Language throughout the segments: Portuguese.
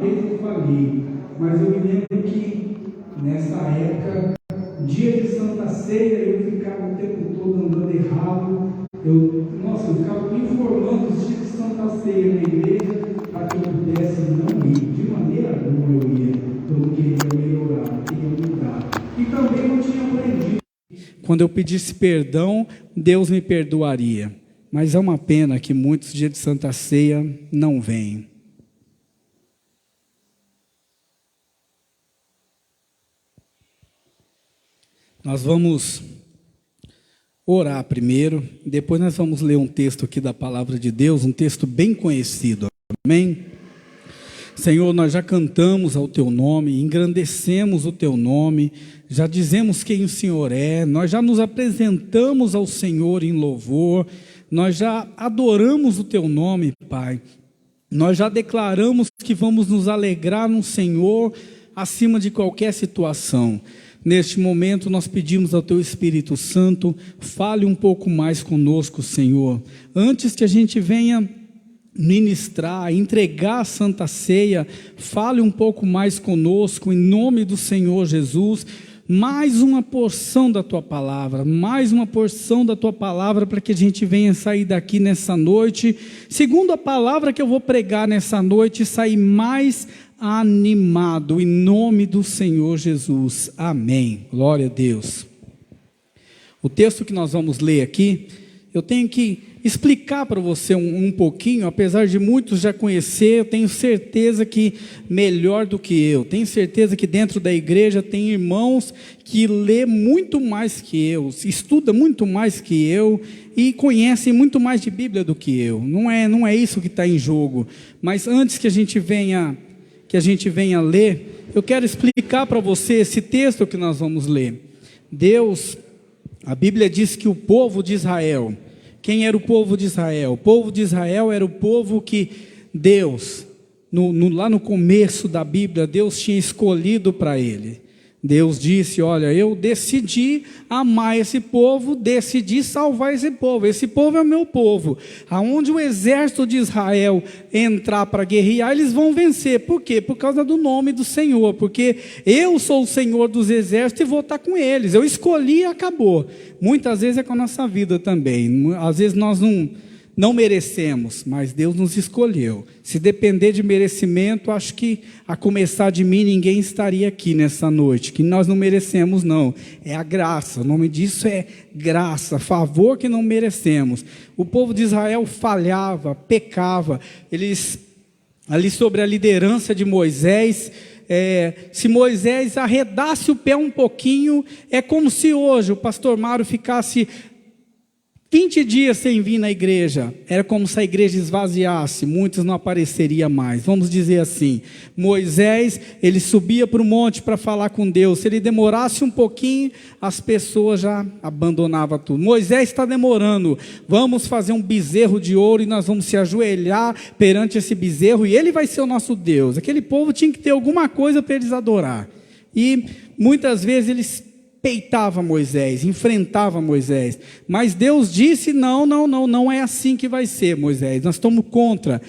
vez eu falei, mas eu me lembro que nessa época, dia de Santa Ceia, eu ficava o tempo todo andando errado. Eu ficava informando os dias de Santa Ceia na igreja para que eu pudesse não ir. De maneira alguma eu ia. Eu não queria melhorar, queria mudar. E também não tinha aprendido. Quando eu pedisse perdão, Deus me perdoaria. Mas é uma pena que muitos dias de Santa Ceia não vêm. Nós vamos orar primeiro, depois nós vamos ler um texto aqui da palavra de Deus, um texto bem conhecido, amém? Senhor, nós já cantamos ao Teu nome, engrandecemos o Teu nome, já dizemos quem o Senhor é, nós já nos apresentamos ao Senhor em louvor, nós já adoramos o Teu nome, Pai, nós já declaramos que vamos nos alegrar no Senhor acima de qualquer situação. Neste momento nós pedimos ao Teu Espírito Santo, fale um pouco mais conosco, Senhor. Antes que a gente venha ministrar, entregar a Santa Ceia, fale um pouco mais conosco, em nome do Senhor Jesus. Mais uma porção da Tua palavra, mais uma porção da Tua palavra para que a gente venha sair daqui nessa noite, segundo a palavra que eu vou pregar nessa noite, sair mais animado, em nome do Senhor Jesus, amém, glória a Deus. O texto que nós vamos ler aqui, eu tenho que explicar para você um pouquinho, apesar de muitos já conhecer, eu tenho certeza que melhor do que eu, tenho certeza que dentro da igreja tem irmãos que lê muito mais que eu, estuda muito mais que eu, e conhecem muito mais de Bíblia do que eu, não é isso que está em jogo, mas antes que a gente venha ler, eu quero explicar para você esse texto que nós vamos ler. Deus, a Bíblia diz que o povo de Israel, quem era o povo de Israel? O povo de Israel era o povo que Deus, lá no começo da Bíblia, Deus tinha escolhido para ele. Deus disse, olha, eu decidi amar esse povo, decidi salvar esse povo é o meu povo, aonde o exército de Israel entrar para guerrear, eles vão vencer, por quê? Por causa do nome do Senhor, porque eu sou o Senhor dos exércitos e vou estar com eles, eu escolhi e acabou. Muitas vezes é com a nossa vida também, às vezes nós não merecemos, mas Deus nos escolheu. Se depender de merecimento, acho que a começar de mim, ninguém estaria aqui nessa noite, que nós não merecemos não, é a graça, o nome disso é graça, favor que não merecemos. O povo de Israel falhava, pecava, eles, ali sobre a liderança de Moisés, se Moisés arredasse o pé um pouquinho, é como se hoje o pastor Mário ficasse 20 dias sem vir na igreja, era como se a igreja esvaziasse, muitos não apareceriam mais, vamos dizer assim. Moisés, ele subia para o monte para falar com Deus, se ele demorasse um pouquinho, as pessoas já abandonavam tudo. Moisés está demorando, vamos fazer um bezerro de ouro e nós vamos se ajoelhar perante esse bezerro e ele vai ser o nosso Deus. Aquele povo tinha que ter alguma coisa para eles adorar, e muitas vezes eles peitava Moisés, enfrentava Moisés, mas Deus disse, não é assim que vai ser, Moisés, nós estamos contra.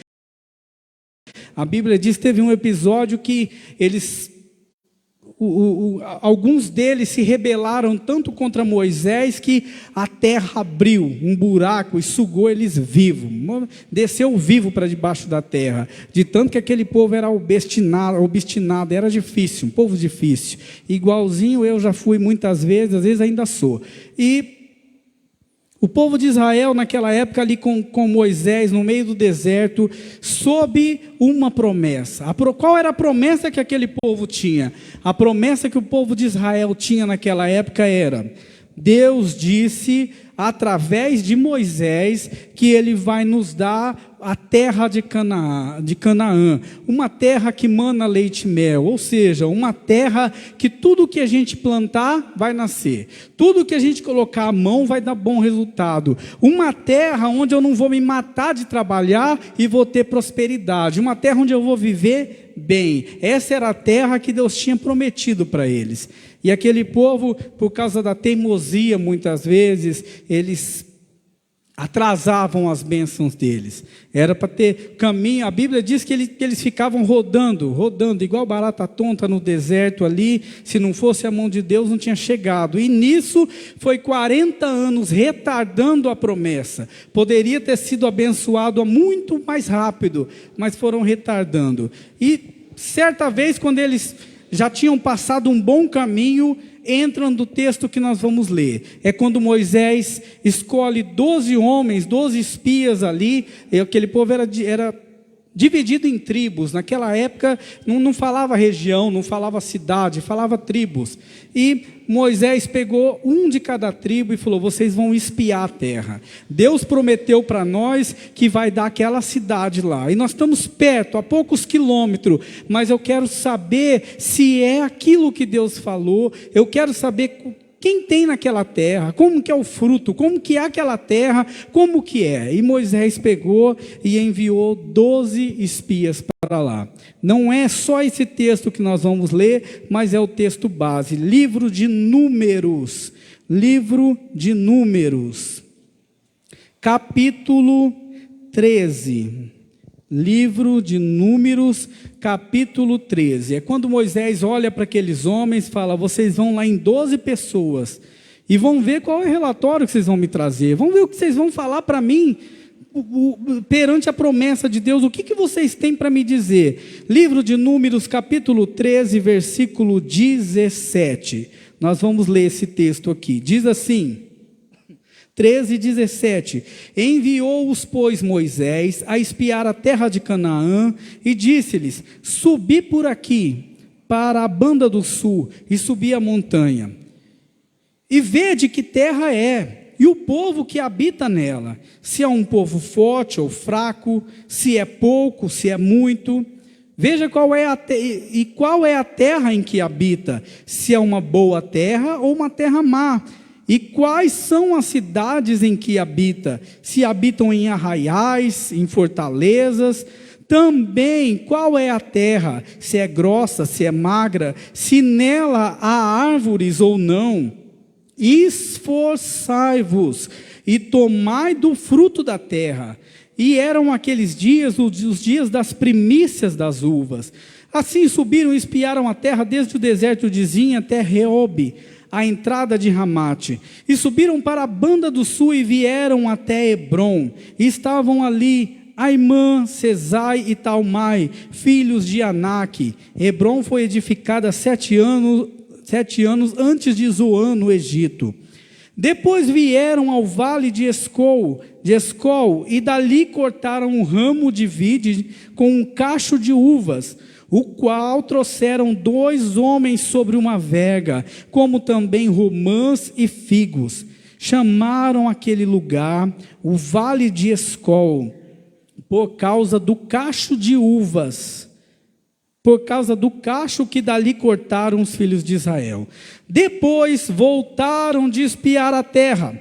A Bíblia diz que teve um episódio que alguns deles se rebelaram tanto contra Moisés que a terra abriu um buraco e sugou eles vivos, desceu vivo para debaixo da terra, de tanto que aquele povo era obstinado, era difícil, um povo difícil, igualzinho eu já fui muitas vezes, às vezes ainda sou. E o povo de Israel naquela época ali com Moisés no meio do deserto, sob uma promessa. Qual era a promessa que aquele povo tinha? A promessa que o povo de Israel tinha naquela época era, Deus disse através de Moisés que ele vai nos dar a terra de Canaã, uma terra que mana leite e mel, ou seja, uma terra que tudo que a gente plantar vai nascer, tudo que a gente colocar a mão vai dar bom resultado, uma terra onde eu não vou me matar de trabalhar e vou ter prosperidade, uma terra onde eu vou viver bem. Essa era a terra que Deus tinha prometido para eles. E aquele povo, por causa da teimosia, muitas vezes, eles atrasavam as bênçãos deles. Era para ter caminho. A Bíblia diz que eles ficavam rodando, igual barata tonta no deserto ali. Se não fosse a mão de Deus, não tinha chegado. E nisso foi 40 anos retardando a promessa. Poderia ter sido abençoado muito mais rápido, mas foram retardando. E certa vez, quando eles já tinham passado um bom caminho, entram no texto que nós vamos ler. É quando Moisés escolhe 12 homens, 12 espias ali. Aquele povo era dividido em tribos. Naquela época não falava região, não falava cidade, falava tribos. E Moisés pegou um de cada tribo e falou: vocês vão espiar a terra. Deus prometeu para nós que vai dar aquela cidade lá. E nós estamos perto, a poucos quilômetros. Mas eu quero saber se é aquilo que Deus falou. Eu quero saber quem tem naquela terra, como que é o fruto, como que é aquela terra, como que é. E Moisés pegou e enviou 12 espias para lá. Não é só esse texto que nós vamos ler, mas é o texto base. Livro de Números. Livro de Números. Capítulo 13. Livro de Números, capítulo 13. É quando Moisés olha para aqueles homens e fala: vocês vão lá em 12 pessoas e vão ver qual é o relatório que vocês vão me trazer, vão ver o que vocês vão falar para mim perante a promessa de Deus. O que vocês têm para me dizer? Livro de Números, capítulo 13, versículo 17. Nós vamos ler esse texto aqui. Diz assim: 13:17. Enviou-os, pois, Moisés a espiar a terra de Canaã e disse-lhes: subi por aqui para a banda do sul e subi a montanha e vede que terra é e o povo que habita nela, se é um povo forte ou fraco, se é pouco, se é muito. Veja qual é a terra em que habita, se é uma boa terra ou uma terra má. E quais são as cidades em que habita? Se habitam em arraiais, em fortalezas. Também qual é a terra? Se é grossa, se é magra, se nela há árvores ou não. Esforçai-vos e tomai do fruto da terra. E eram aqueles dias, os dias das primícias das uvas. Assim subiram e espiaram a terra desde o deserto de Zin até Reobe, a entrada de Ramate, e subiram para a banda do sul e vieram até Hebrom, e estavam ali Aimã, Sesai e Talmai, filhos de Anak. Hebrom foi edificada 7 anos antes de Zoan, no Egito. Depois vieram ao vale de Escol, e dali cortaram um ramo de vide com um cacho de uvas, o qual trouxeram 2 homens sobre uma verga, como também romãs e figos. Chamaram aquele lugar o Vale de Escol, por causa do cacho de uvas, por causa do cacho que dali cortaram os filhos de Israel. Depois voltaram de espiar a terra,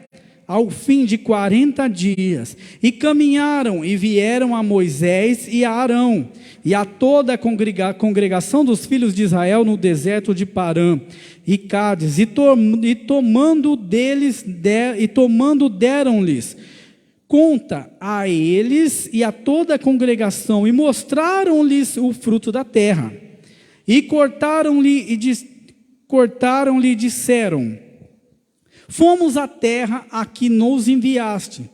ao fim de 40 dias, e caminharam e vieram a Moisés e a Arão, e a toda a congregação dos filhos de Israel no deserto de Parã e Cádiz, e tomando deram-lhes conta a eles e a toda a congregação, e mostraram-lhes o fruto da terra, e cortaram-lhe e disseram: fomos à terra a que nos enviaste,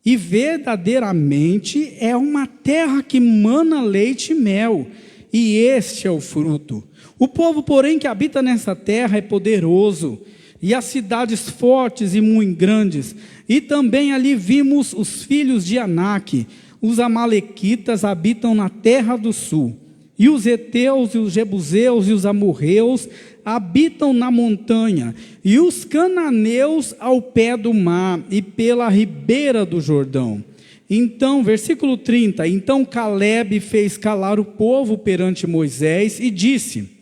e verdadeiramente é uma terra que mana leite e mel, e este é o fruto. O povo, porém, que habita nessa terra é poderoso, e as cidades fortes e muito grandes. E também ali vimos os filhos de Anak. Os amalequitas habitam na terra do sul, e os heteus e os jebuseus e os amorreus habitam na montanha, e os cananeus ao pé do mar e pela ribeira do Jordão. Então, versículo 30, então Caleb fez calar o povo perante Moisés e disse: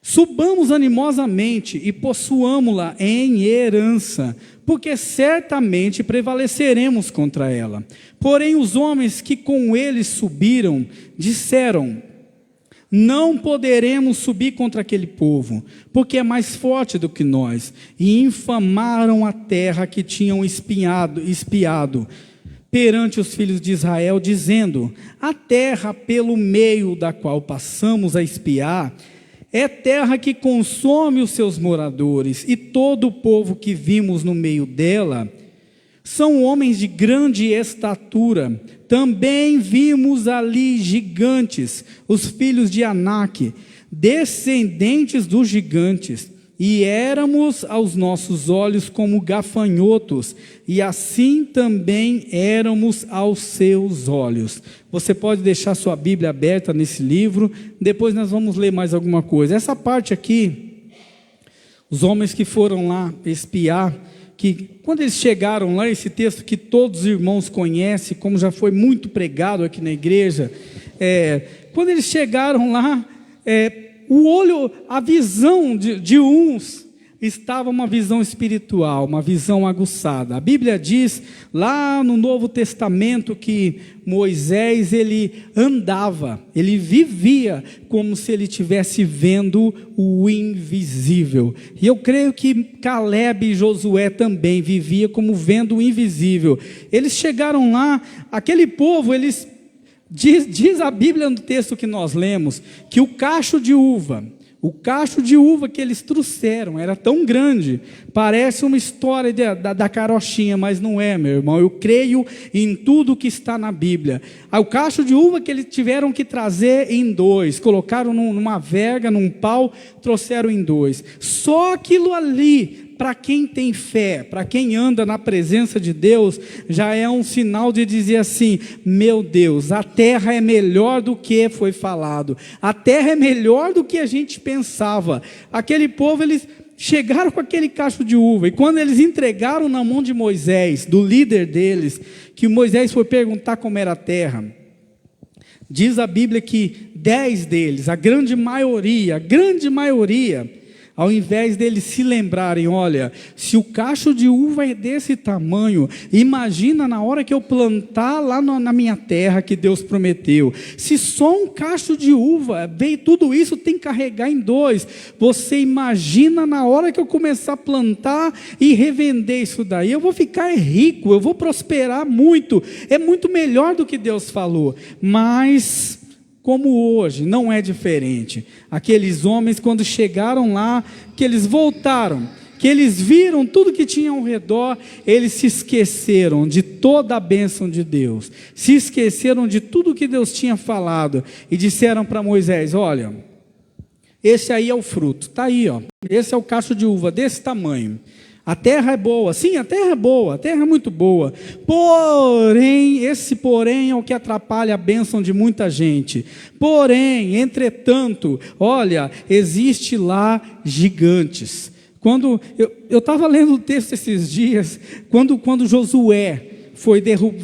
subamos animosamente e possuamo-la em herança, porque certamente prevaleceremos contra ela. Porém os homens que com eles subiram disseram: não poderemos subir contra aquele povo, porque é mais forte do que nós. E infamaram a terra que tinham espiado perante os filhos de Israel, dizendo: a terra pelo meio da qual passamos a espiar, é terra que consome os seus moradores, e todo o povo que vimos no meio dela são homens de grande estatura. Também vimos ali gigantes, os filhos de Anak, descendentes dos gigantes, e éramos aos nossos olhos como gafanhotos, e assim também éramos aos seus olhos. Você pode deixar sua Bíblia aberta nesse livro, depois nós vamos ler mais alguma coisa. Essa parte aqui, os homens que foram lá espiar, que quando eles chegaram lá, esse texto que todos os irmãos conhecem, como já foi muito pregado aqui na igreja, quando eles chegaram lá, a visão de uns estava uma visão espiritual, uma visão aguçada. A Bíblia diz lá no Novo Testamento que Moisés, ele andava, ele vivia como se ele estivesse vendo o invisível. E eu creio que Caleb e Josué também vivia como vendo o invisível. Eles chegaram lá, aquele povo, diz a Bíblia no texto que nós lemos, que o cacho de uva que eles trouxeram era tão grande, parece uma história da carochinha, mas não é, meu irmão. Eu creio em tudo que está na Bíblia. O cacho de uva que eles tiveram que trazer em 2, colocaram numa verga, num pau, trouxeram em 2. Só aquilo ali, para quem tem fé, para quem anda na presença de Deus, já é um sinal de dizer assim: meu Deus, a terra é melhor do que foi falado, a terra é melhor do que a gente pensava. Aquele povo, eles chegaram com aquele cacho de uva, e quando eles entregaram na mão de Moisés, do líder deles, que Moisés foi perguntar como era a terra, diz a Bíblia que 10 deles, a grande maioria, ao invés deles se lembrarem: olha, se o cacho de uva é desse tamanho, imagina na hora que eu plantar lá na minha terra que Deus prometeu. Se só um cacho de uva veio, tudo isso tem que carregar em 2. Você imagina na hora que eu começar a plantar e revender isso daí, eu vou ficar rico, eu vou prosperar muito. É muito melhor do que Deus falou. Mas como hoje, não é diferente. Aqueles homens, quando chegaram lá, que eles voltaram, que eles viram tudo que tinha ao redor, eles se esqueceram de toda a bênção de Deus, se esqueceram de tudo que Deus tinha falado, e disseram para Moisés: olha, esse aí é o fruto, está aí, ó. Esse é o cacho de uva desse tamanho. A terra é boa, sim, a terra é boa, a terra é muito boa, porém, esse porém é o que atrapalha a bênção de muita gente. Porém, entretanto, olha, existe lá gigantes. Quando eu estava lendo o texto esses dias, quando Josué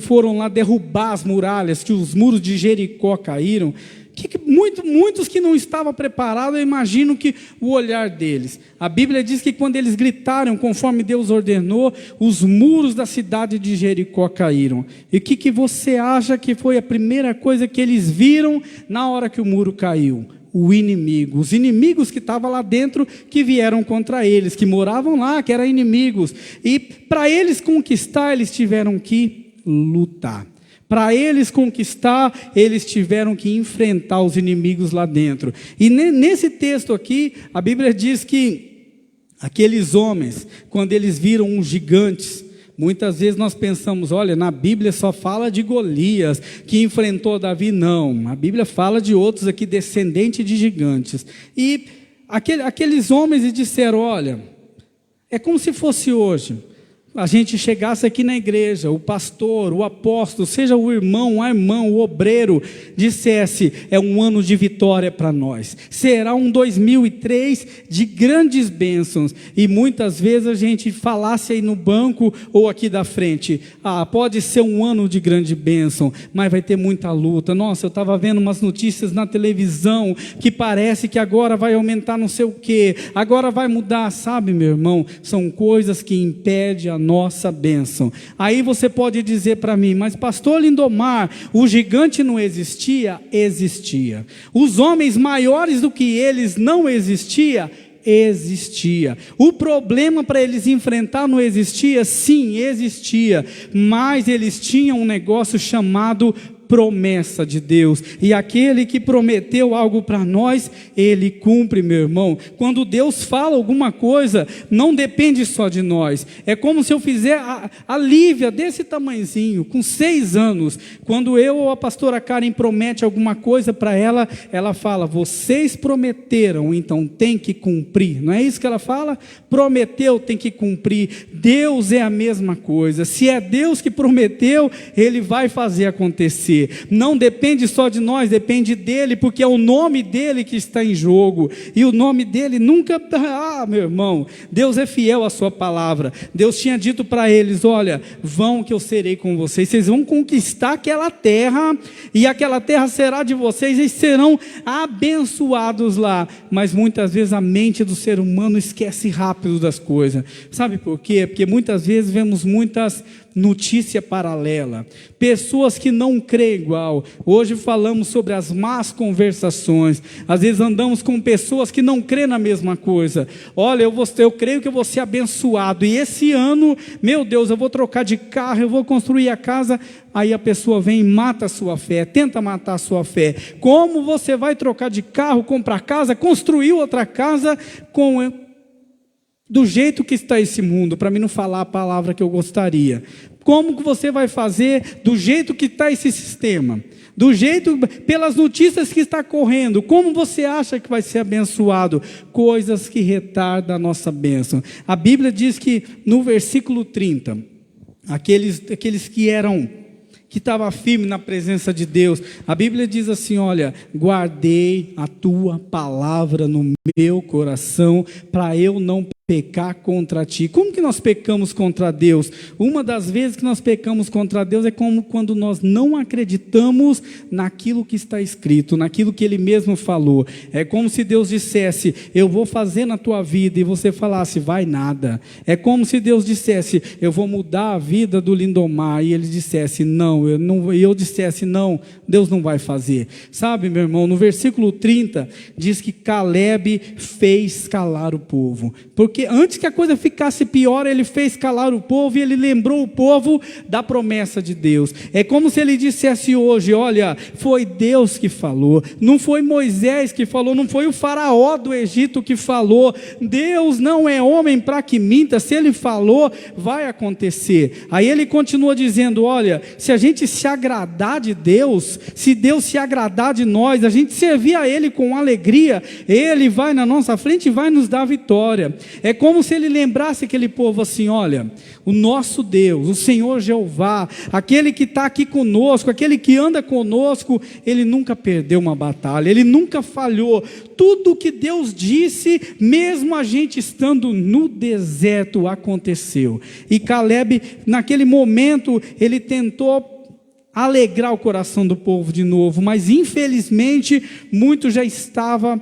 foram lá derrubar as muralhas, que os muros de Jericó caíram, muitos que não estavam preparados, eu imagino que o olhar deles, a Bíblia diz que quando eles gritaram conforme Deus ordenou, os muros da cidade de Jericó caíram. E o que você acha que foi a primeira coisa que eles viram na hora que o muro caiu? O inimigo, os inimigos que estavam lá dentro, que vieram contra eles, que moravam lá, que eram inimigos, e para eles conquistar, eles tiveram que lutar. Para eles conquistar, eles tiveram que enfrentar os inimigos lá dentro. E nesse texto aqui, a Bíblia diz que aqueles homens, quando eles viram os gigantes, muitas vezes nós pensamos: olha, na Bíblia só fala de Golias, que enfrentou Davi. Não, a Bíblia fala de outros aqui, descendentes de gigantes. E aqueles homens disseram: olha, é como se fosse hoje. A gente chegasse aqui na igreja, o pastor, o apóstolo, seja o irmão, a irmã, o obreiro, dissesse: é um ano de vitória para nós, será um 2003 de grandes bênçãos, e muitas vezes a gente falasse aí no banco ou aqui da frente: pode ser um ano de grande bênção, mas vai ter muita luta. Nossa, eu estava vendo umas notícias na televisão, que parece que agora vai aumentar não sei o que, agora vai mudar. Sabe, meu irmão, são coisas que impedem a nossa bênção. Aí você pode dizer para mim, mas pastor Lindomar, o gigante não existia? Existia. Os homens maiores do que eles não existia? Existia. O problema para eles enfrentar não existia? Sim, existia. Mas eles tinham um negócio chamado promessa de Deus, e aquele que prometeu algo para nós, Ele cumpre, meu irmão. Quando Deus fala alguma coisa, não depende só de nós. É como se eu fizer a Lívia desse tamanhozinho, com 6 anos, quando eu ou a pastora Karen promete alguma coisa para ela, ela fala, vocês prometeram, então tem que cumprir, não é isso que ela fala? Prometeu, tem que cumprir. Deus é a mesma coisa, se é Deus que prometeu, Ele vai fazer acontecer. Não depende só de nós, depende dele, porque é o nome dele que está em jogo, e o nome dele nunca, meu irmão, Deus é fiel à sua palavra. Deus tinha dito para eles, olha, vão que eu serei com vocês, vocês vão conquistar aquela terra, e aquela terra será de vocês, e serão abençoados lá. Mas muitas vezes a mente do ser humano esquece rápido das coisas. Sabe por quê? Porque muitas vezes vemos muitas notícia paralela, pessoas que não creem igual. Hoje falamos sobre as más conversações. Às vezes andamos com pessoas que não creem na mesma coisa. Olha, eu creio que eu vou ser abençoado, e esse ano, meu Deus, eu vou trocar de carro, eu vou construir a casa. Aí a pessoa vem e mata a sua fé, tenta matar a sua fé. Como você vai trocar de carro, comprar casa, construir outra casa do jeito que está esse mundo, para mim não falar a palavra que eu gostaria? Como que você vai fazer do jeito que está esse sistema? Do jeito, pelas notícias que está correndo, como você acha que vai ser abençoado? Coisas que retardam a nossa bênção. A Bíblia diz que no versículo 30, aqueles que estavam firmes na presença de Deus, a Bíblia diz assim, olha, guardei a tua palavra no meu coração, para eu não pecar contra ti. Como que nós pecamos contra Deus? Uma das vezes que nós pecamos contra Deus é como quando nós não acreditamos naquilo que está escrito, naquilo que Ele mesmo falou. É como se Deus dissesse, eu vou fazer na tua vida, e você falasse, vai nada. É como se Deus dissesse, eu vou mudar a vida do Lindomar, e Ele dissesse, não, e eu dissesse, não, Deus não vai fazer. Sabe, meu irmão, no versículo 30, diz que Caleb fez calar o povo, porque antes que a coisa ficasse pior, ele fez calar o povo, e ele lembrou o povo da promessa de Deus. É como se ele dissesse hoje, olha, foi Deus que falou, não foi Moisés que falou, não foi o faraó do Egito que falou. Deus não é homem para que minta, se ele falou, vai acontecer. Aí ele continua dizendo, olha, se a gente se agradar de Deus, se Deus se agradar de nós, a gente servir a Ele com alegria, Ele vai na nossa frente e vai nos dar vitória. É como se ele lembrasse aquele povo assim, olha, o nosso Deus, o Senhor Jeová, aquele que está aqui conosco, aquele que anda conosco, Ele nunca perdeu uma batalha, Ele nunca falhou. Tudo que Deus disse, mesmo a gente estando no deserto, aconteceu. E Caleb, naquele momento, ele tentou alegrar o coração do povo de novo, mas infelizmente, muito já estava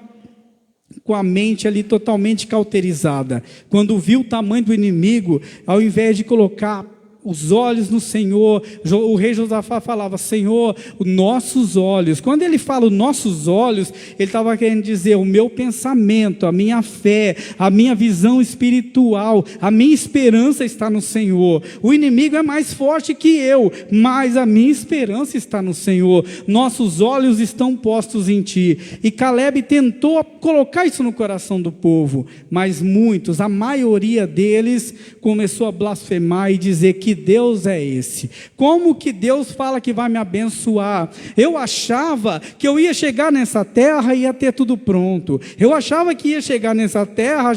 com a mente ali totalmente cauterizada. Quando viu o tamanho do inimigo, ao invés de colocar os olhos no Senhor, o rei Josafá falava, Senhor, os nossos olhos. Quando ele fala os nossos olhos, ele estava querendo dizer, o meu pensamento, a minha fé, a minha visão espiritual, a minha esperança está no Senhor. O inimigo é mais forte que eu, mas a minha esperança está no Senhor. Nossos olhos estão postos em ti. E Caleb tentou colocar isso no coração do povo, mas muitos, a maioria deles, começou a blasfemar e dizer que Deus é esse? Como que Deus fala que vai me abençoar? Eu achava que eu ia chegar nessa terra e ia ter tudo pronto. Eu achava que ia chegar nessa terra,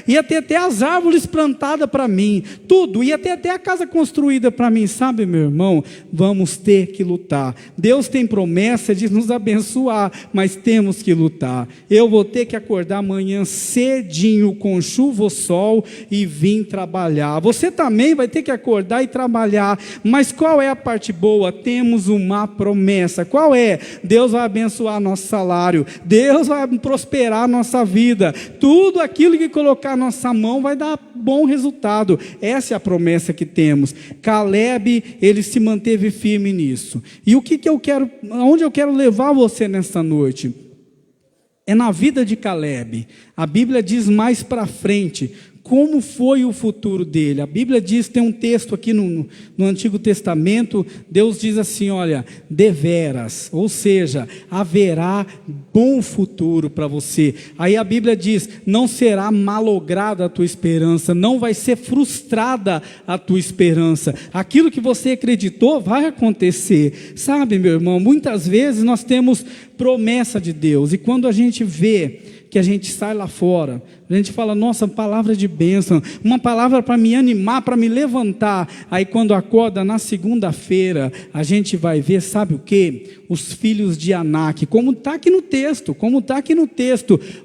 ia ter até as árvores plantadas para mim, tudo, ia ter até a casa construída para mim. Sabe, meu irmão, vamos ter que lutar. Deus tem promessa de nos abençoar, mas temos que lutar. Eu vou ter que acordar amanhã cedinho, com chuva ou sol, e vir trabalhar. Você também vai ter que acordar acordar e trabalhar. Mas qual é a parte boa? Temos uma promessa. Qual é? Deus vai abençoar nosso salário, Deus vai prosperar a nossa vida, tudo aquilo que colocar na nossa mão vai dar bom resultado. Essa é a promessa que temos. Caleb, ele se manteve firme nisso. E o que eu quero, aonde eu quero levar você nesta noite? É na vida de Caleb. A Bíblia diz mais para frente como foi o futuro dele. A Bíblia diz, tem um texto aqui no Antigo Testamento, Deus diz assim, olha, deveras, ou seja, haverá bom futuro para você. Aí a Bíblia diz, não será malograda a tua esperança, não vai ser frustrada a tua esperança. Aquilo que você acreditou vai acontecer. Sabe, meu irmão, muitas vezes nós temos promessa de Deus, e quando a gente vê que a gente sai lá fora, a gente fala, nossa, palavra de bênção, uma palavra para me animar, para me levantar. Aí quando acorda na segunda-feira, a gente vai ver, sabe o que? Os filhos de Anak, como está aqui no texto,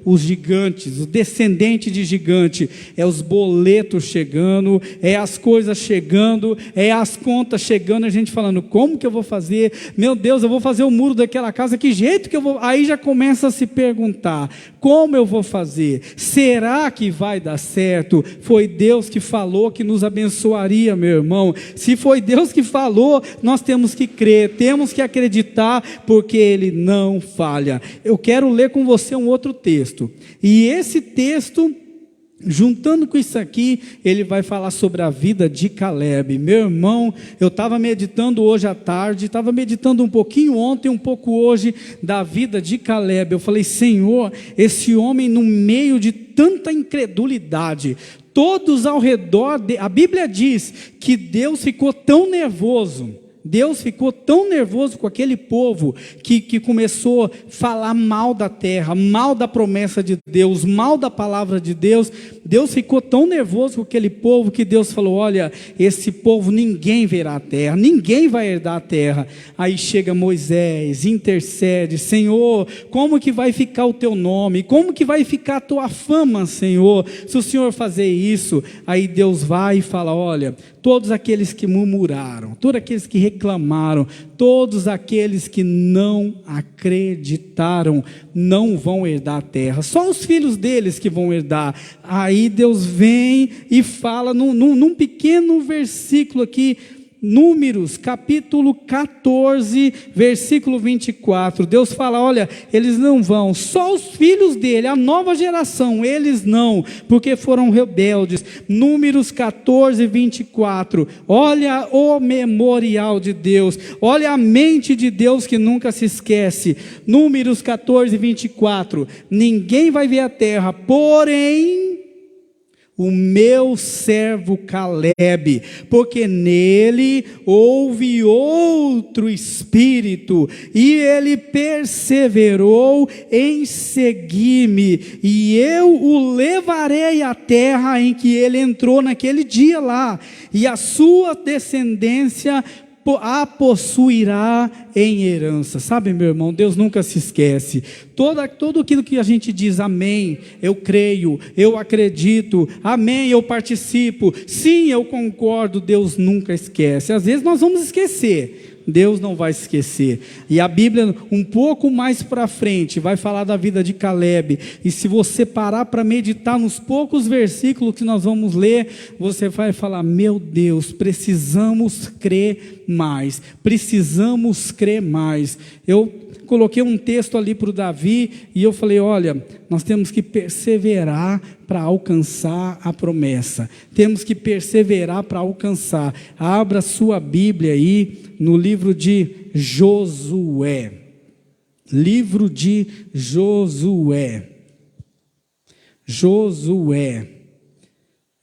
os gigantes, o descendente de gigante, é os boletos chegando, é as coisas chegando, é as contas chegando, a gente falando, como que eu vou fazer? Meu Deus, eu vou fazer o muro daquela casa, que jeito que eu vou? Aí já começa a se perguntar, como eu vou fazer? Será que vai dar certo? Foi Deus que falou que nos abençoaria, meu irmão. Se foi Deus que falou, nós temos que crer, temos que acreditar, porque Ele não falha. Eu quero ler com você um outro texto. E esse texto, juntando com isso aqui, ele vai falar sobre a vida de Caleb. Meu irmão, eu estava meditando hoje à tarde, estava meditando um pouquinho ontem, um pouco hoje, da vida de Caleb. Eu falei, Senhor, esse homem no meio de tanta incredulidade, todos ao redor, a Bíblia diz que Deus ficou tão nervoso com aquele povo, que começou a falar mal da terra, mal da promessa de Deus, mal da palavra de Deus. Deus ficou tão nervoso com aquele povo, que Deus falou, olha, esse povo ninguém verá a terra, ninguém vai herdar a terra. Aí chega Moisés, intercede, Senhor, como que vai ficar o teu nome? Como que vai ficar a tua fama, Senhor, se o Senhor fazer isso? Aí Deus vai e fala, olha, todos aqueles que murmuraram, todos aqueles que reclamaram, todos aqueles que não acreditaram, não vão herdar a terra, só os filhos deles que vão herdar. Aí Deus vem e fala num pequeno versículo aqui, Números, capítulo 14, versículo 24, Deus fala, olha, eles não vão, só os filhos dele, a nova geração, eles não, porque foram rebeldes. Números 14, 24, olha o memorial de Deus, olha a mente de Deus que nunca se esquece. Números 14, 24, ninguém vai ver a terra, porém o meu servo Caleb, porque nele houve outro espírito, e ele perseverou em seguir-me, e eu o levarei à terra em que ele entrou naquele dia lá, e a sua descendência a possuirá em herança. Sabe, meu irmão, Deus nunca se esquece. Tudo aquilo que a gente diz, amém, eu creio, eu acredito, amém, eu participo, sim, eu concordo, Deus nunca esquece. Às vezes nós vamos esquecer, Deus não vai esquecer. E a Bíblia, um pouco mais para frente, vai falar da vida de Caleb. E se você parar para meditar nos poucos versículos que nós vamos ler, você vai falar, meu Deus, precisamos crer mais. Precisamos crer mais. Eu coloquei um texto ali para o Davi, e eu falei, olha, nós temos que perseverar para alcançar a promessa. Temos que perseverar para alcançar. Abra sua Bíblia aí, no livro de Josué. Livro de Josué. Josué.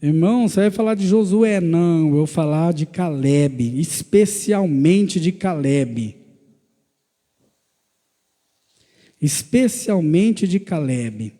Irmão, você vai falar de Josué? Não, eu vou falar de Caleb, especialmente de Caleb. Especialmente de Caleb.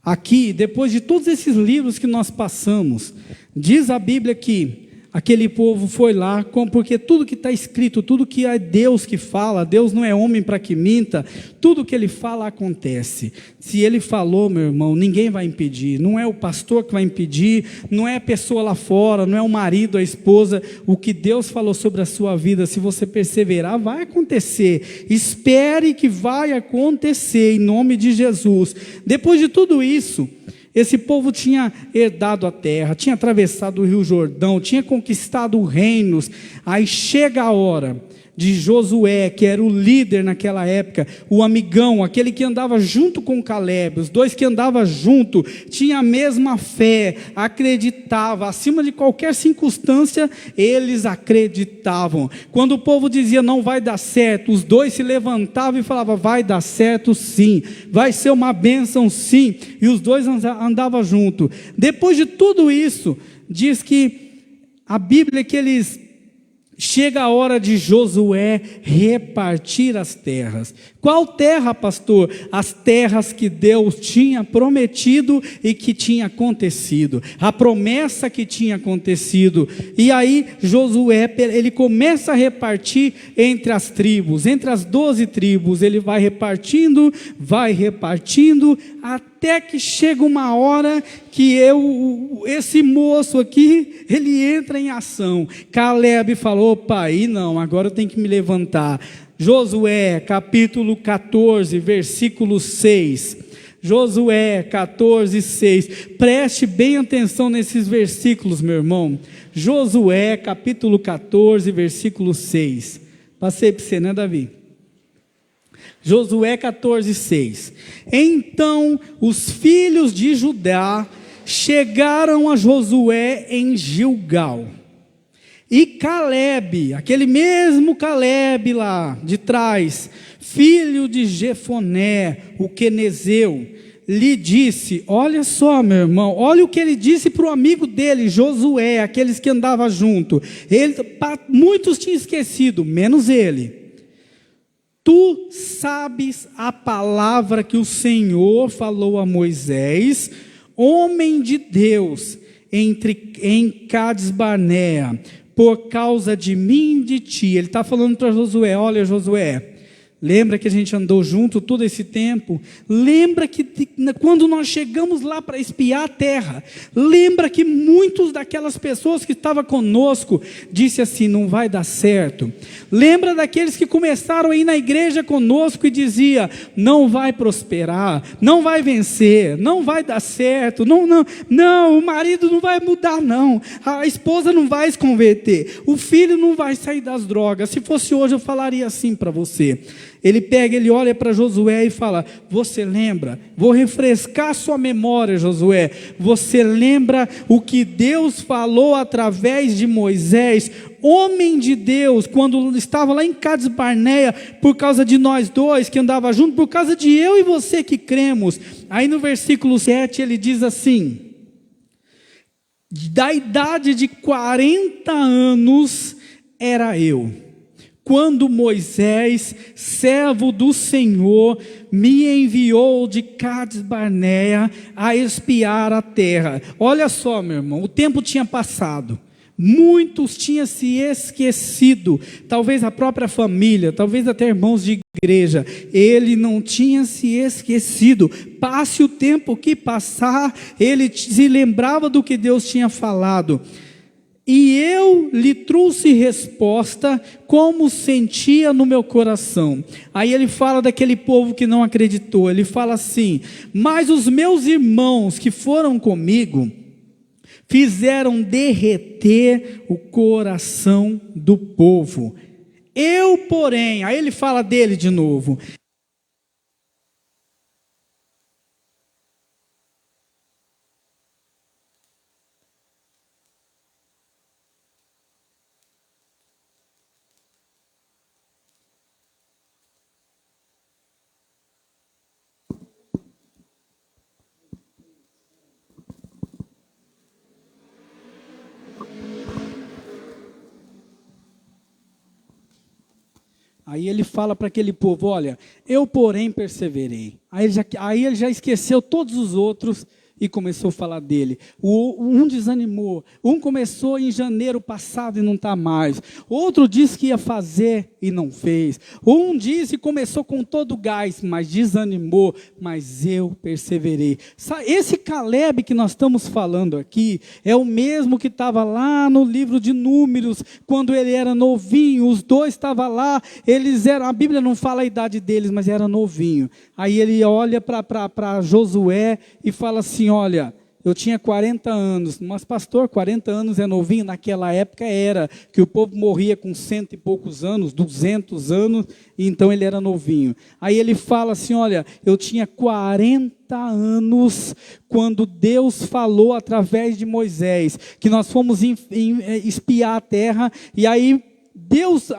Aqui, depois de todos esses livros que nós passamos, diz a Bíblia que Aquele povo foi lá, porque tudo que está escrito, tudo que é Deus que fala, Deus não é homem para que minta, tudo que Ele fala acontece. Se Ele falou, meu irmão, ninguém vai impedir, não é o pastor que vai impedir, não é a pessoa lá fora, não é o marido, a esposa, o que Deus falou sobre a sua vida, se você perseverar, vai acontecer. Espere que vai acontecer, em nome de Jesus. Depois de tudo isso, esse povo tinha herdado a terra, tinha atravessado o Rio Jordão, tinha conquistado reinos. Aí chega a hora de Josué, que era o líder naquela época, o amigão, aquele que andava junto com Calebe, os dois que andavam junto, tinha a mesma fé, acreditava, acima de qualquer circunstância, eles acreditavam. Quando o povo dizia não vai dar certo, os dois se levantavam e falavam vai dar certo sim, vai ser uma bênção sim, e os dois andavam junto. Depois de tudo isso, diz que a Bíblia que eles... Chega a hora de Josué repartir as terras. Qual terra, pastor? As terras que Deus tinha prometido e que tinha acontecido. A promessa que tinha acontecido. E aí Josué, ele começa a repartir entre as tribos, entre as 12 tribos. Ele vai repartindo, até que chega uma hora que esse moço aqui, ele entra em ação. Calebe falou, opa, aí não, agora eu tenho que me levantar. Josué, capítulo 14, versículo 6. Josué 14, 6. Preste bem atenção nesses versículos, meu irmão. Josué, capítulo 14, versículo 6. Passei para você, né, Davi? Josué 14, 6. Então os filhos de Judá chegaram a Josué em Gilgal. E Calebe, aquele mesmo Calebe lá de trás, filho de Jefoné, o quenezeu, lhe disse, olha só meu irmão, olha o que ele disse para o amigo dele, Josué, aqueles que andavam junto. Muitos tinham esquecido, menos ele. Tu sabes a palavra que o Senhor falou a Moisés, homem de Deus, em Cades Barnea, por causa de mim e de ti. Ele está falando para Josué, olha Josué, lembra que a gente andou junto todo esse tempo? Lembra que quando nós chegamos lá para espiar a terra, lembra que muitos daquelas pessoas que estavam conosco, disse assim, não vai dar certo. Lembra daqueles que começaram a ir na igreja conosco e dizia, não vai prosperar, não vai vencer, não vai dar certo, não, o marido não vai mudar não, a esposa não vai se converter, o filho não vai sair das drogas. Se fosse hoje eu falaria assim para você. Ele olha para Josué e fala, você lembra? Vou refrescar sua memória, Josué. Você lembra o que Deus falou através de Moisés, homem de Deus, quando estava lá em Cades Barnea, por causa de nós dois que andava junto, por causa de eu e você que cremos. Aí no versículo 7 ele diz assim, da idade de 40 anos era eu, quando Moisés, servo do Senhor, me enviou de Cades Barnea a espiar a terra. Olha só, meu irmão, o tempo tinha passado. Muitos tinham se esquecido, talvez a própria família, talvez até irmãos de igreja. Ele não tinha se esquecido. Passe o tempo que passar, ele se lembrava do que Deus tinha falado. E eu lhe trouxe resposta como sentia no meu coração. Aí ele fala daquele povo que não acreditou. Ele fala assim, mas os meus irmãos que foram comigo fizeram derreter o coração do povo. Eu, porém, aí ele fala dele de novo. Aí ele fala para aquele povo, olha, eu porém perseverei. Aí ele já esqueceu todos os outros e começou a falar dele. Um desanimou. Um começou em janeiro passado e não está mais. Outro disse que ia fazer e não fez. Um disse e começou com todo o gás, mas desanimou. Mas eu perseverei. Esse Caleb que nós estamos falando aqui é o mesmo que estava lá no livro de Números, quando ele era novinho. Os dois estavam lá, a Bíblia não fala a idade deles, mas era novinho. Aí ele olha para Josué e fala assim, olha, eu tinha 40 anos, mas pastor, 40 anos é novinho? Naquela época era, que o povo morria com 100 e poucos anos, 200 anos, e então ele era novinho. Aí ele fala assim, olha, eu tinha 40 anos quando Deus falou através de Moisés, que nós fomos espiar a terra, e aí Deus,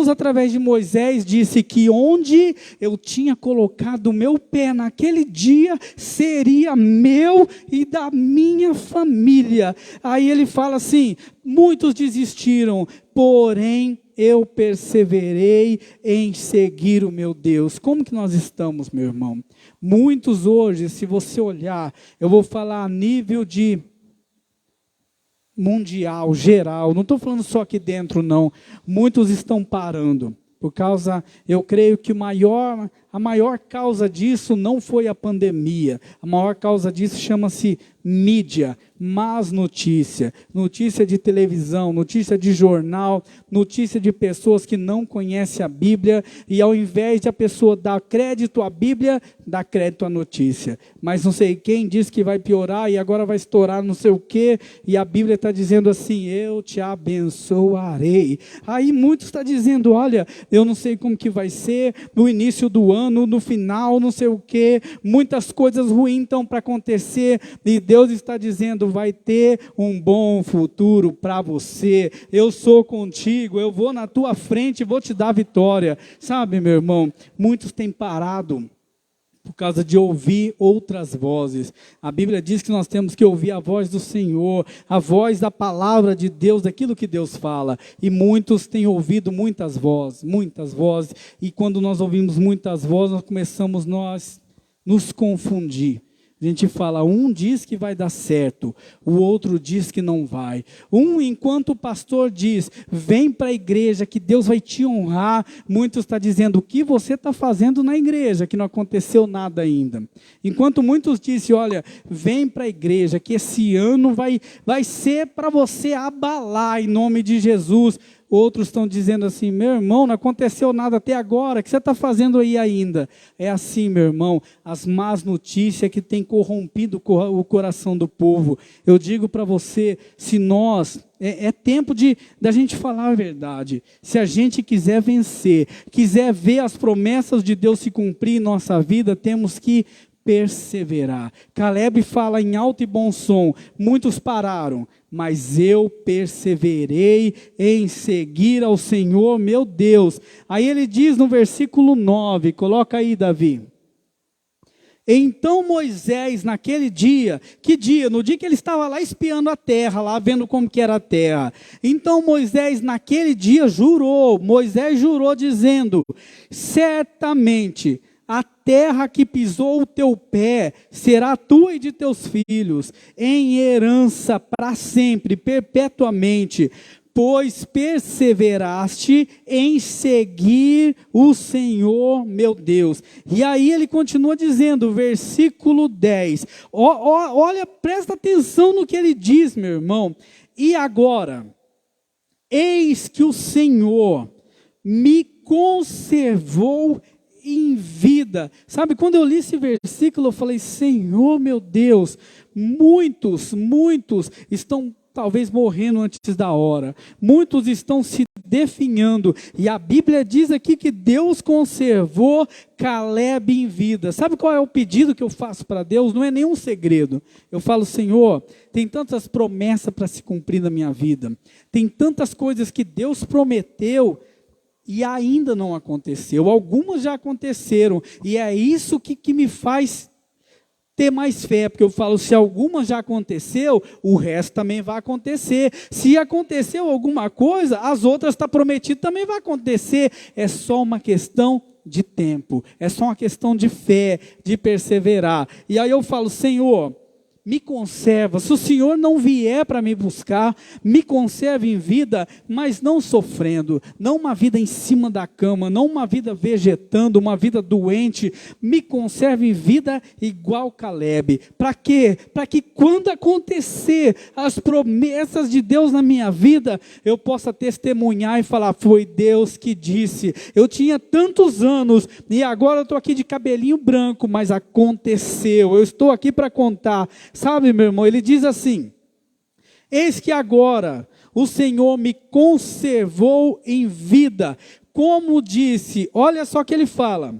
através de Moisés, disse que onde eu tinha colocado o meu pé naquele dia, seria meu e da minha família. Aí ele fala assim, muitos desistiram, porém eu perseverei em seguir o meu Deus. Como que nós estamos, meu irmão? Muitos hoje, se você olhar, eu vou falar a nível de mundial, geral, não estou falando só aqui dentro não, muitos estão parando, por causa, eu creio que a maior causa disso não foi a pandemia, a maior causa disso chama-se mídia, más notícia, notícia de televisão, notícia de jornal, notícia de pessoas que não conhecem a Bíblia, e ao invés de a pessoa dar crédito à Bíblia, dá crédito à notícia. Mas não sei quem diz que vai piorar e agora vai estourar não sei o quê, e a Bíblia está dizendo assim, eu te abençoarei. Aí muitos estão dizendo, olha, eu não sei como que vai ser, no início do ano, no final, não sei o quê, muitas coisas ruins estão para acontecer, e Deus está dizendo, vai ter um bom futuro para você, eu sou contigo, eu vou na tua frente e vou te dar vitória. Sabe, meu irmão, muitos têm parado por causa de ouvir outras vozes. A Bíblia diz que nós temos que ouvir a voz do Senhor, a voz da palavra de Deus, daquilo que Deus fala. E muitos têm ouvido muitas vozes, e quando nós ouvimos muitas vozes, nós começamos nos confundir. A gente fala, um diz que vai dar certo, o outro diz que não vai. Enquanto o pastor diz, vem para a igreja que Deus vai te honrar, muitos estão dizendo, o que você está fazendo na igreja, que não aconteceu nada ainda. Enquanto muitos dizem, olha, vem para a igreja, que esse ano vai ser para você abalar em nome de Jesus. Outros estão dizendo assim, meu irmão, não aconteceu nada até agora, o que você está fazendo aí ainda? É assim, meu irmão, as más notícias que têm corrompido o coração do povo. Eu digo para você, se é tempo da gente falar a verdade. Se a gente quiser vencer, quiser ver as promessas de Deus se cumprir em nossa vida, temos que perseverar. Caleb fala em alto e bom som, muitos pararam, mas eu perseverei em seguir ao Senhor meu Deus. Aí ele diz no versículo 9, coloca aí, Davi. Então Moisés naquele dia, que dia? No dia que ele estava lá espiando a terra, lá vendo como que era a terra. Então Moisés naquele dia Moisés jurou dizendo, certamente a terra que pisou o teu pé será tua e de teus filhos, em herança para sempre, perpetuamente, pois perseveraste em seguir o Senhor meu Deus. E aí ele continua dizendo, versículo 10, olha, presta atenção no que ele diz, meu irmão. E agora, eis que o Senhor me conservou em vida. Sabe, quando eu li esse versículo, eu falei, Senhor meu Deus, muitos estão talvez morrendo antes da hora, muitos estão se definhando, e a Bíblia diz aqui que Deus conservou Caleb em vida. Sabe qual é o pedido que eu faço para Deus? Não é nenhum segredo. Eu falo, Senhor, tem tantas promessas para se cumprir na minha vida, tem tantas coisas que Deus prometeu, e ainda não aconteceu, algumas já aconteceram, e é isso que me faz ter mais fé, porque eu falo, se algumas já aconteceu, o resto também vai acontecer. Se aconteceu alguma coisa, as outras está prometido também vai acontecer. É só uma questão de tempo, é só uma questão de fé, de perseverar. E aí eu falo, Senhor, me conserva. Se o Senhor não vier para me buscar, me conserve em vida, mas não sofrendo, não uma vida em cima da cama, não uma vida vegetando, uma vida doente, me conserve em vida igual Caleb. Para quê? Para que quando acontecer as promessas de Deus na minha vida, eu possa testemunhar e falar, foi Deus que disse. Eu tinha tantos anos e agora eu estou aqui de cabelinho branco, mas aconteceu. Eu estou aqui para contar. Sabe, meu irmão, ele diz assim, eis que agora o Senhor me conservou em vida, como disse, olha só que ele fala,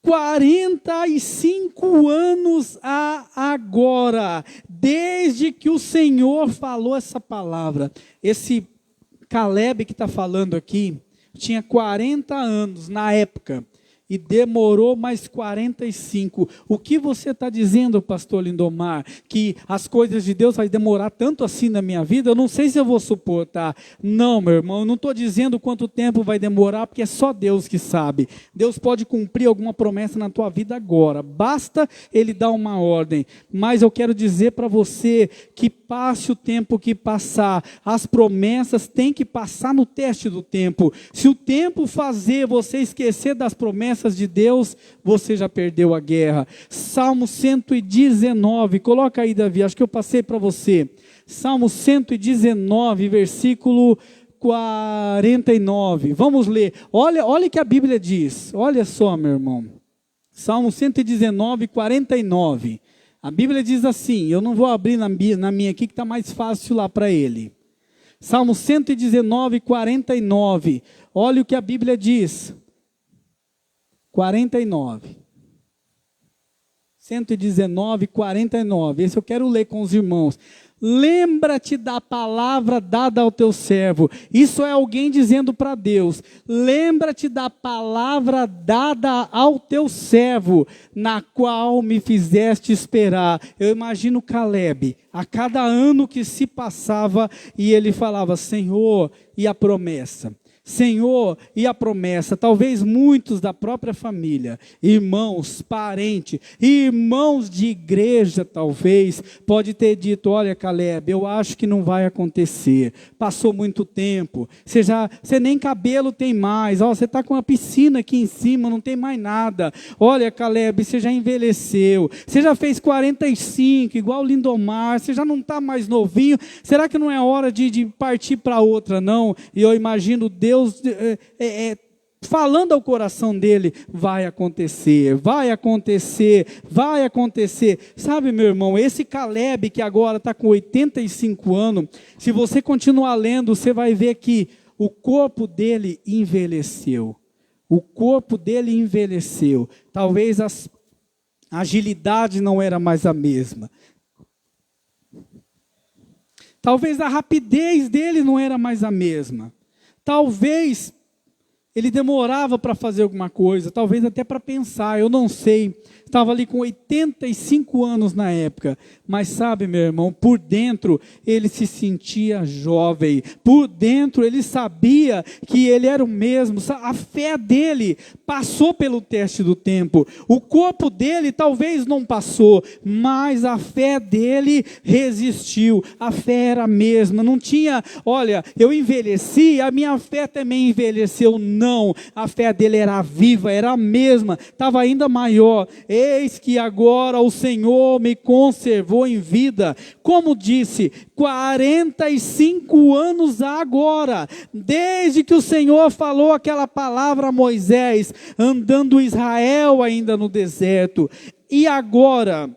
45 anos a agora, desde que o Senhor falou essa palavra. Esse Caleb que está falando aqui, tinha 40 anos na época, e demorou mais 45. O que você está dizendo, pastor Lindomar? Que as coisas de Deus vai demorar tanto assim na minha vida? Eu não sei se eu vou suportar. Não, meu irmão, eu não estou dizendo quanto tempo vai demorar, porque é só Deus que sabe. Deus pode cumprir alguma promessa na tua vida agora. Basta Ele dar uma ordem. Mas eu quero dizer para você que passe o tempo que passar. As promessas têm que passar no teste do tempo. Se o tempo fazer você esquecer das promessas de Deus, você já perdeu a guerra. Salmo 119, coloca aí, Davi, acho que eu passei para você. Salmo 119, versículo 49. Vamos ler. Olha o que a Bíblia diz. Olha só, meu irmão. Salmo 119, 49. A Bíblia diz assim, eu não vou abrir na minha aqui, que está mais fácil lá para ele. Salmo 119, 49. Olha o que a Bíblia diz. 49. 119, 49. Esse eu quero ler com os irmãos. Lembra-te da palavra dada ao teu servo. Isso é alguém dizendo para Deus. Lembra-te da palavra dada ao teu servo, na qual me fizeste esperar. Eu imagino Caleb, a cada ano que se passava, e ele falava, Senhor, e a promessa? Senhor, e a promessa? Talvez muitos da própria família, irmãos, parentes, irmãos de igreja, talvez, pode ter dito, olha Caleb, eu acho que não vai acontecer, passou muito tempo, você nem cabelo tem mais, você está com uma piscina aqui em cima, não tem mais nada, olha Caleb, você já envelheceu, você já fez 45, igual o Lindomar, você já não está mais novinho, será que não é hora de partir para outra, não? E eu imagino Deus falando ao coração dele, vai acontecer, vai acontecer, vai acontecer. Sabe, meu irmão, esse Caleb que agora está com 85 anos, se você continuar lendo, você vai ver que o corpo dele envelheceu. O corpo dele envelheceu. Talvez a agilidade não era mais a mesma. Talvez a rapidez dele não era mais a mesma. Talvez ele demorava para fazer alguma coisa, talvez até para pensar, eu não sei. Estava ali com 85 anos na época, mas sabe, meu irmão, por dentro ele se sentia jovem, por dentro ele sabia que ele era o mesmo, a fé dele passou pelo teste do tempo, o corpo dele talvez não passou, mas a fé dele resistiu, a fé era a mesma, não tinha, olha, eu envelheci, a minha fé também envelheceu, não, a fé dele era viva, era a mesma, estava ainda maior. Eis que agora o Senhor me conservou em vida, como disse, 45 anos agora, desde que o Senhor falou aquela palavra a Moisés, andando Israel ainda no deserto, e agora,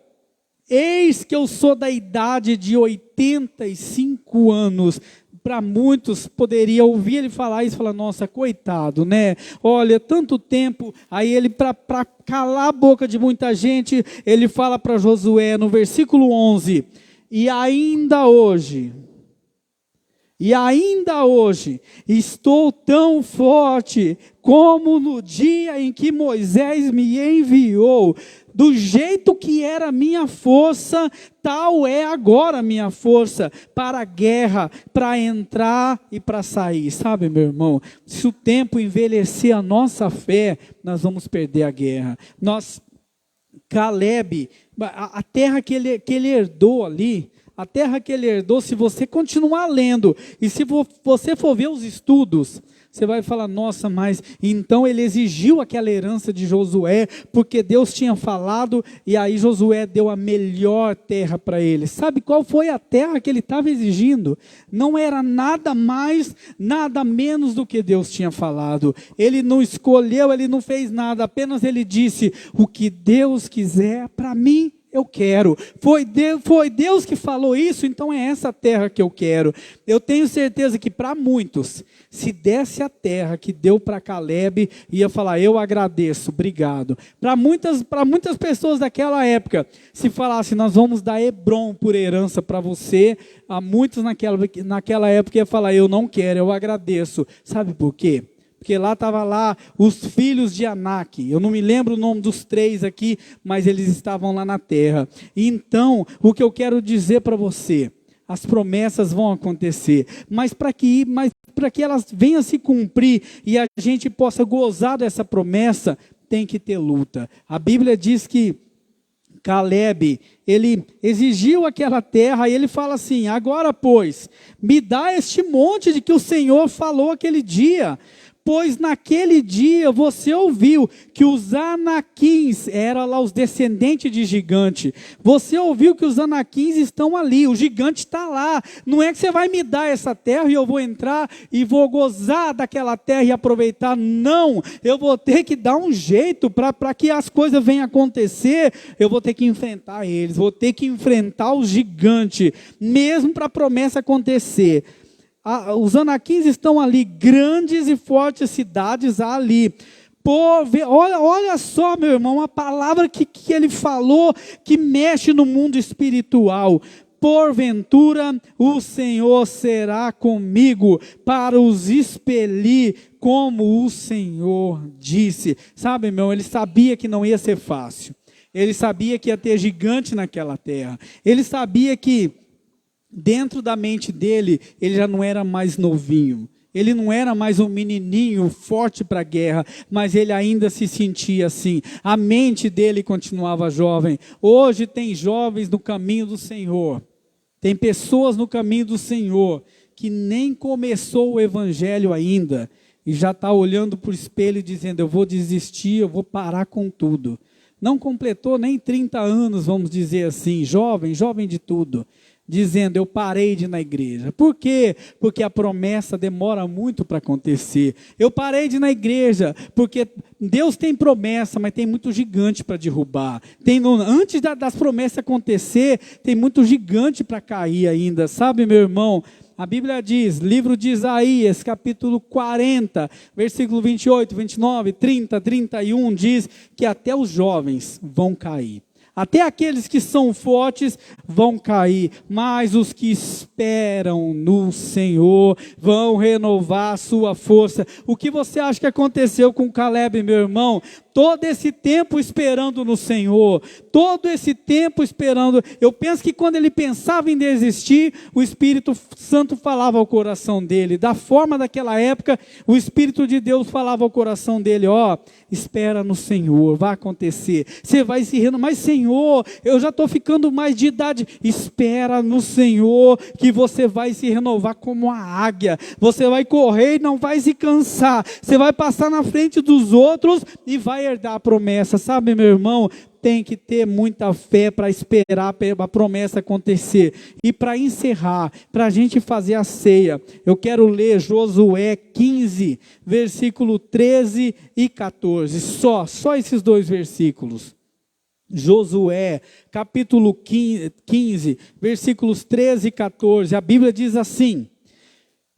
eis que eu sou da idade de 85 anos, para muitos poderia ouvir ele falar isso e falar, nossa, coitado, né? Olha, tanto tempo, aí ele para calar a boca de muita gente, ele fala para Josué no versículo 11, e ainda hoje, estou tão forte como no dia em que Moisés me enviou, do jeito que era a minha força, tal é agora a minha força, para a guerra, para entrar e para sair. Sabe, meu irmão, se o tempo envelhecer a nossa fé, nós vamos perder a guerra. Nós Caleb, a terra que ele herdou ali, a terra que ele herdou, se você continuar lendo, e se você for ver os estudos, você vai falar, nossa, mas então ele exigiu aquela herança de Josué, porque Deus tinha falado, e aí Josué deu a melhor terra para ele. Sabe qual foi a terra que ele estava exigindo? Não era nada mais, nada menos do que Deus tinha falado. Ele não escolheu, ele não fez nada, apenas ele disse, o que Deus quiser para mim, eu quero. Foi Deus que falou isso, então é essa terra que eu quero. Eu tenho certeza que para muitos, se desse a terra que deu para Caleb, ia falar, eu agradeço, obrigado. Para muitas pessoas daquela época, se falasse, nós vamos dar Hebrom por herança para você, há muitos naquela época ia falar, eu não quero, eu agradeço. Sabe por quê? Porque lá estavam os filhos de Anak, eu não me lembro o nome dos 3 aqui, mas eles estavam lá na terra. Então, o que eu quero dizer para você, as promessas vão acontecer, mas para que elas venham se cumprir e a gente possa gozar dessa promessa, tem que ter luta. A Bíblia diz que Caleb, ele exigiu aquela terra e ele fala assim, agora pois, me dá este monte de que o Senhor falou aquele dia, pois naquele dia você ouviu que os Anaquins, eram lá os descendentes de gigante, você ouviu que os Anaquins estão ali, o gigante está lá, não é que você vai me dar essa terra e eu vou entrar e vou gozar daquela terra e aproveitar, não, eu vou ter que dar um jeito para que as coisas venham acontecer, eu vou ter que enfrentar eles, vou ter que enfrentar o gigante, mesmo para a promessa acontecer. Os Anaquins estão ali, grandes e fortes cidades ali. Olha só, meu irmão, a palavra que ele falou, que mexe no mundo espiritual. Porventura o Senhor será comigo para os expelir, como o Senhor disse. Sabe, meu irmão, ele sabia que não ia ser fácil. Ele sabia que ia ter gigante naquela terra. Ele sabia que dentro da mente dele, ele já não era mais novinho. Ele não era mais um menininho forte para a guerra, mas ele ainda se sentia assim. A mente dele continuava jovem. Hoje tem jovens no caminho do Senhor. Tem pessoas no caminho do Senhor que nem começou o evangelho ainda e já está olhando para o espelho e dizendo, eu vou desistir, eu vou parar com tudo. Não completou nem 30 anos, vamos dizer assim, jovem de tudo. Dizendo, eu parei de ir na igreja. Por quê? Porque a promessa demora muito para acontecer. Eu parei de ir na igreja, porque Deus tem promessa, mas tem muito gigante para derrubar. Antes das promessas acontecer, tem muito gigante para cair ainda. Sabe, meu irmão? A Bíblia diz, livro de Isaías, capítulo 40, versículo 28, 29, 30, 31, diz que até os jovens vão cair. Até aqueles que são fortes vão cair, mas os que esperam no Senhor vão renovar a sua força. O que você acha que aconteceu com Caleb, meu irmão? Todo esse tempo esperando no Senhor, todo esse tempo esperando, eu penso que quando ele pensava em desistir, o Espírito Santo falava ao coração dele, da forma daquela época, o Espírito de Deus falava ao coração dele, espera no Senhor, vai acontecer, você vai se renovar, mas Senhor, eu já estou ficando mais de idade, espera no Senhor, que você vai se renovar como a águia, você vai correr e não vai se cansar, você vai passar na frente dos outros e vai herdar a promessa, sabe, meu irmão? Tem que ter muita fé para esperar a promessa acontecer. E para encerrar, para a gente fazer a ceia, eu quero ler Josué 15, versículo 13 e 14. Só esses 2 versículos. Josué, capítulo 15, versículos 13 e 14. A Bíblia diz assim: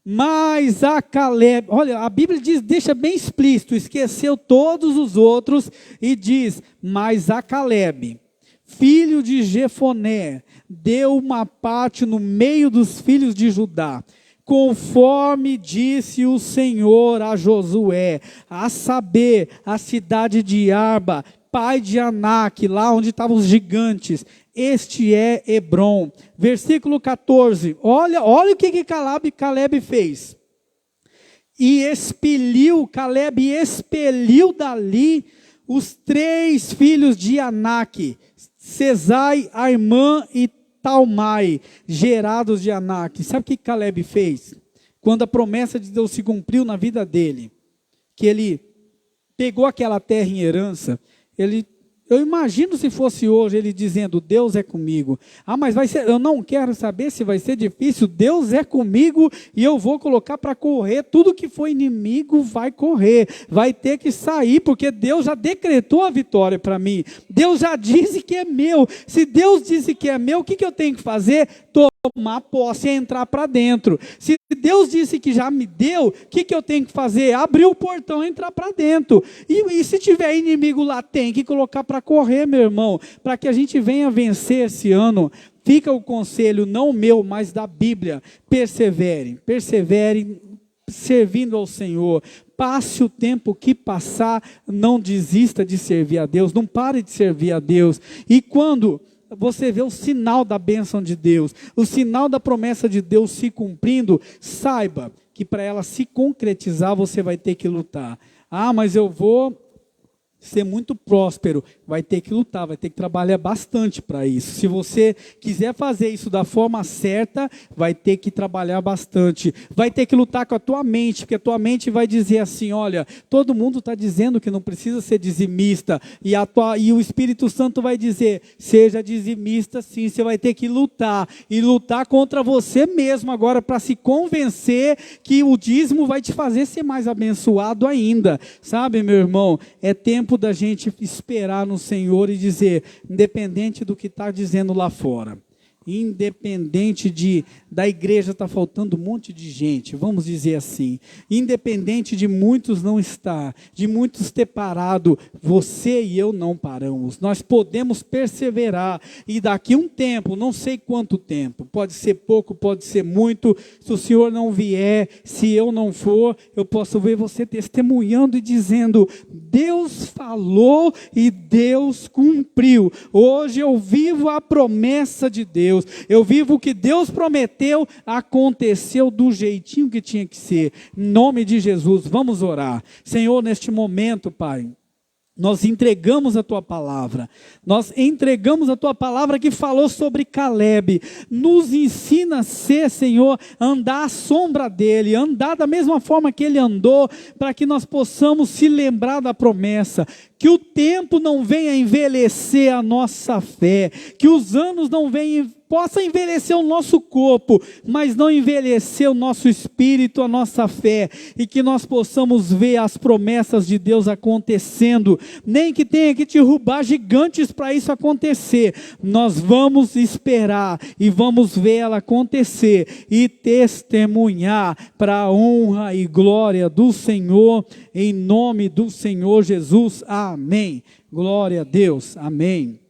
mas a Caleb, olha, a Bíblia deixa bem explícito, esqueceu todos os outros e diz, mas a Caleb, filho de Jefoné, deu uma parte no meio dos filhos de Judá, conforme disse o Senhor a Josué, a saber, a cidade de Arba, pai de Anak, lá onde estavam os gigantes. Este é Hebrom. Versículo 14. Olha o que Caleb fez. E Caleb expeliu dali os 3 filhos de Anak, Sesai, Armã e Talmai, gerados de Anak. Sabe o que Caleb fez? Quando a promessa de Deus se cumpriu na vida dele, que ele pegou aquela terra em herança, eu imagino se fosse hoje ele dizendo, Deus é comigo. Ah, mas vai ser, eu não quero saber se vai ser difícil, Deus é comigo e eu vou colocar para correr, tudo que for inimigo vai correr, vai ter que sair, porque Deus já decretou a vitória para mim, Deus já disse que é meu, se Deus disse que é meu, o que eu tenho que fazer? Tomar posse e entrar para dentro. Se Deus disse que já me deu, o que eu tenho que fazer? Abrir o portão e entrar para dentro. E se tiver inimigo lá, tem que colocar para correr, meu irmão, para que a gente venha vencer esse ano. Fica o conselho, não meu, mas da Bíblia. Persevere servindo ao Senhor. Passe o tempo que passar, não desista de servir a Deus, não pare de servir a Deus. E quando você vê o sinal da bênção de Deus, o sinal da promessa de Deus se cumprindo, saiba que para ela se concretizar você vai ter que lutar. Ah, mas eu vou ser muito próspero, vai ter que lutar, vai ter que trabalhar bastante para isso. Se você quiser fazer isso da forma certa, vai ter que trabalhar bastante, vai ter que lutar com a tua mente, porque a tua mente vai dizer assim, olha, todo mundo está dizendo que não precisa ser dizimista, e o Espírito Santo vai dizer, seja dizimista sim, você vai ter que lutar, e lutar contra você mesmo agora, para se convencer que o dízimo vai te fazer ser mais abençoado ainda, sabe, meu irmão, é tempo da gente esperar no Senhor e dizer, independente do que está dizendo lá fora, independente da igreja estar faltando um monte de gente, vamos dizer assim, independente de muitos não estar, de muitos ter parado, você e eu não paramos, nós podemos perseverar, e daqui um tempo, não sei quanto tempo, pode ser pouco, pode ser muito, se o Senhor não vier, se eu não for, eu posso ver você testemunhando e dizendo, Deus falou e Deus cumpriu, hoje eu vivo a promessa de Deus, eu vivo o que Deus prometeu, aconteceu do jeitinho que tinha que ser. Em nome de Jesus, vamos orar. Senhor, neste momento, Pai, nós entregamos a Tua palavra, que falou sobre Caleb, nos ensina a ser, Senhor, andar à sombra dele, andar da mesma forma que ele andou, para que nós possamos se lembrar da promessa, que o tempo não venha envelhecer a nossa fé, que os anos não venham, possa envelhecer o nosso corpo, mas não envelhecer o nosso espírito, a nossa fé, e que nós possamos ver as promessas de Deus acontecendo, nem que tenha que derrubar gigantes para isso acontecer, nós vamos esperar, e vamos ver ela acontecer, e testemunhar para a honra e glória do Senhor, em nome do Senhor Jesus, amém, glória a Deus, amém.